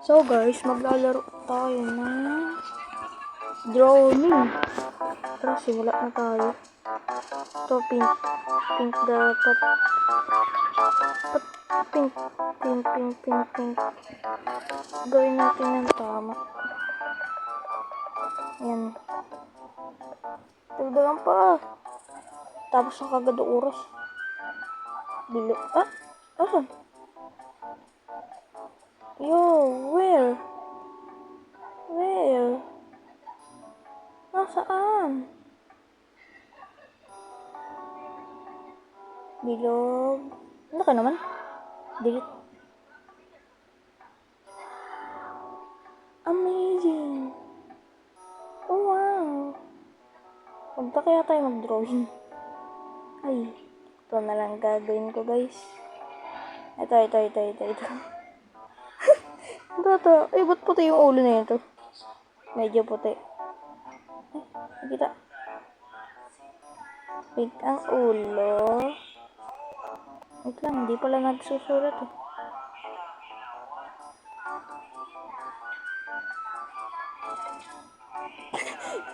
So guys, maglalaro tayo ng drawing. Tara, simula na tayo. Ito, pink. Pink dapat. Pink. Pink. Gawin natin ng tama. Ayan. Tagdagan pa. Tapos na kagad oras. Bilo. Ah? Asan? Yo, where? Where? Nasaan? Bilog. Ano ka naman? Delete. Amazing. Oh, wow. Punta kaya tayo mag-drawing. Ay, ito na lang gagawin ko, guys. Ito. Ito. Ay, ba't puti yung ulo na ito? Medyo puti. Ay, nakita. Pink ang ulo. Wait lang, hindi pala nagsusulat eh.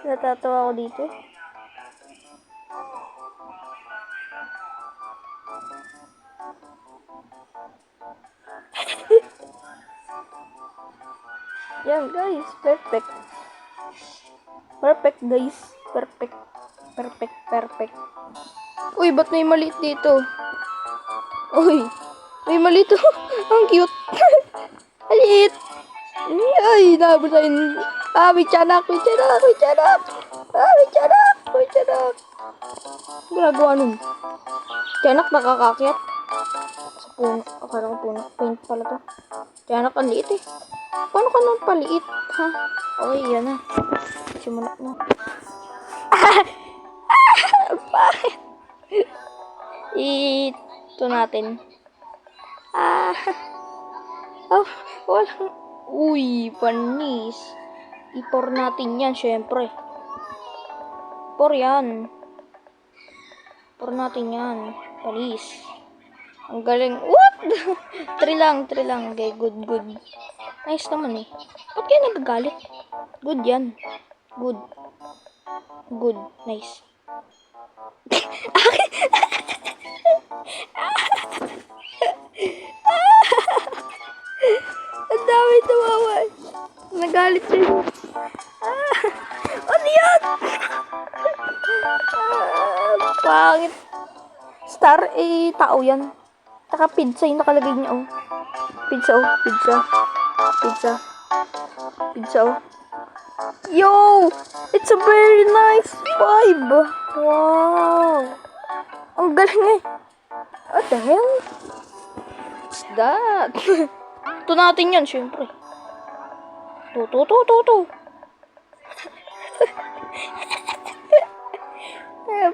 Natatawa ako dito. Yan guys, perfect. Perfect guys, perfect. Uy, ba't may maliit dito? Uy, may maliit to. Ang cute. Maliit. Ay, nabusain. May tiyanak. Ginagawa nun. Tiyanak nakakakyat. Sa puno. Akala ko puno. Paint pala to. Tiyanak ang liit eh. Paano ka nang paliit? Ha? Okay, yan na. Simula na. Bakit? Ito natin. Walang. Uy, panis. Ipor natin yan, syempre. Por yan. Por natin yan. Panis. Ang galing. What? 3 lang. Okay, good. Nice naman eh. Ba't kayo nagagalit? Good yan. Good. Nice. Ang dami tumawa. Nagalit siya. Ano yan? Pangit. Star, tao yan. Taka pizza yung nakalagay niya, oh. Pizza. Yo! It's a very nice vibe. Wow. Ang galing eh. What the hell? What's that? Ito natin yan, syempre. To.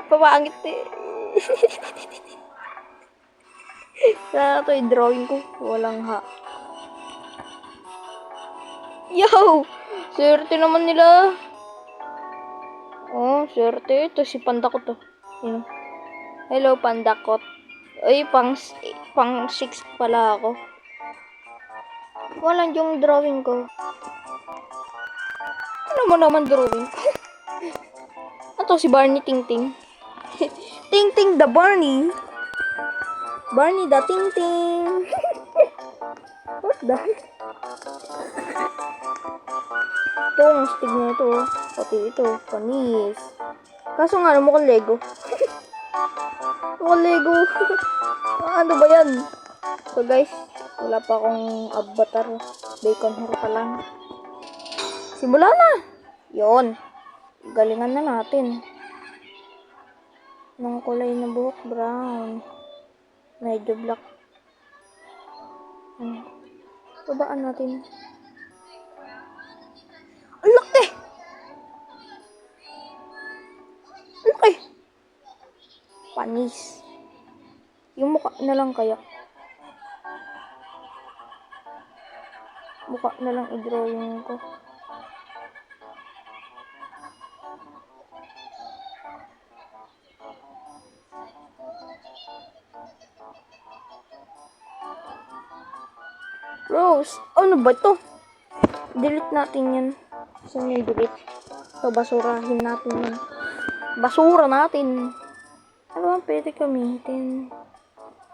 Pamangit eh. Sana ito yung drawing ko. Walang ha. Yo! Swerte naman nila. Oh, swerte. Ito si Pandakot to. Yun. Hello, Pandakot. Ay, pang 6 pala ako. Walang yung drawing ko. Ano mo naman drawing? Ito si Barney Ting. Ting the Barney. Barney the Ting. What the heck? Ito, ang stig na ito. Pati ito, panis. Kaso nga, mukhang Lego. Mukhang Lego. Ano ba yan? So guys, wala pa akong avatar. Bacon hair pa lang. Simula na! Yon. Galingan na natin. Ng kulay na buhok, brown. Medyo black. Babaan natin. Ang laki! Panis. Yung mukha na lang kaya. Mukha na lang i-drawing ko. Rose, ano ba to? Delete natin yan. Saan yung delete? So, basurahin natin yan. Basura natin. Ano ba pwede gamitin?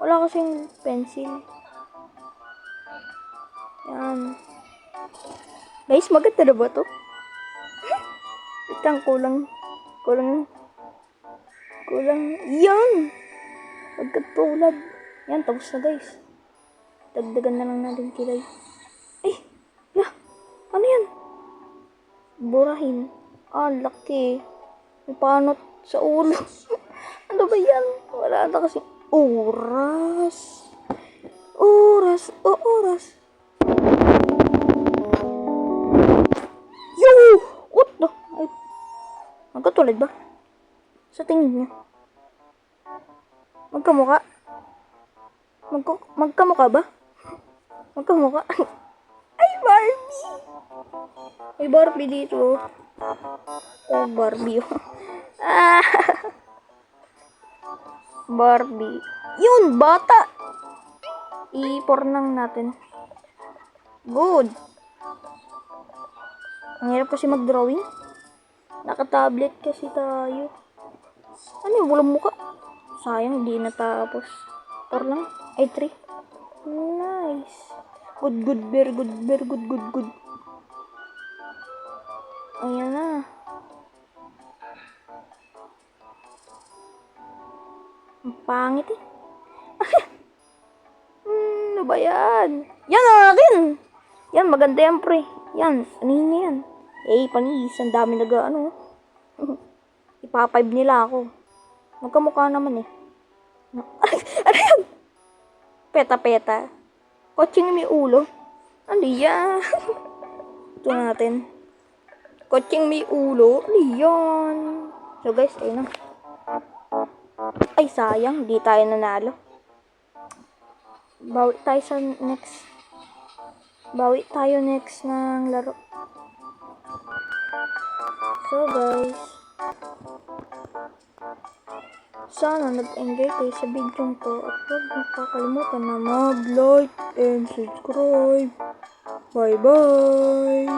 Wala kasing pencil. Yan. Guys, maganda na ba to? Itang kulang. Yan! Magkatulad. Yan, tapos na guys. Dagdagan na lang natin kilay. Ay! La! Ano yan? Burahin. Ah, laki. May panot sa ulo. Ano ba yan? Wala na kasi. Oras. Oras. Yo! What the? Ay. Magkatulad ba? Sa tingin niyo. Magkamukha? Magkamukha ba? Magkamukha? Ay, Barbie! May Barbie dito. Oh, Barbie. Ah! Barbie. Yun, bata! I-pornang natin. Good. Ang hirap kasi mag-drawing. Naka-tablet kasi tayo. Ano yung walang muka? Sayang, di natapos. 4 lang. Ay, 3. Nice. Good. Very good. Ayan na. Ang pangit eh. Ano ba yan? Yan ang akin! Yan, maganda yan pre. Yan, anihin niya yan. Panis, ang dami ano. Ipa-5 nila ako. Magkamukha naman eh. Ano yan? Peta. Kotsing may ulo. Ano yan? Ito natin. Kotsing may ulo. Ano yan? So guys, ayun na. Ay, sayang. Di tayo nanalo. Bawi tayo next ng laro. So guys, sana nag-enjoy kayo sa video ko at huwag niyo kakalimutan na mag-like and subscribe. Bye bye.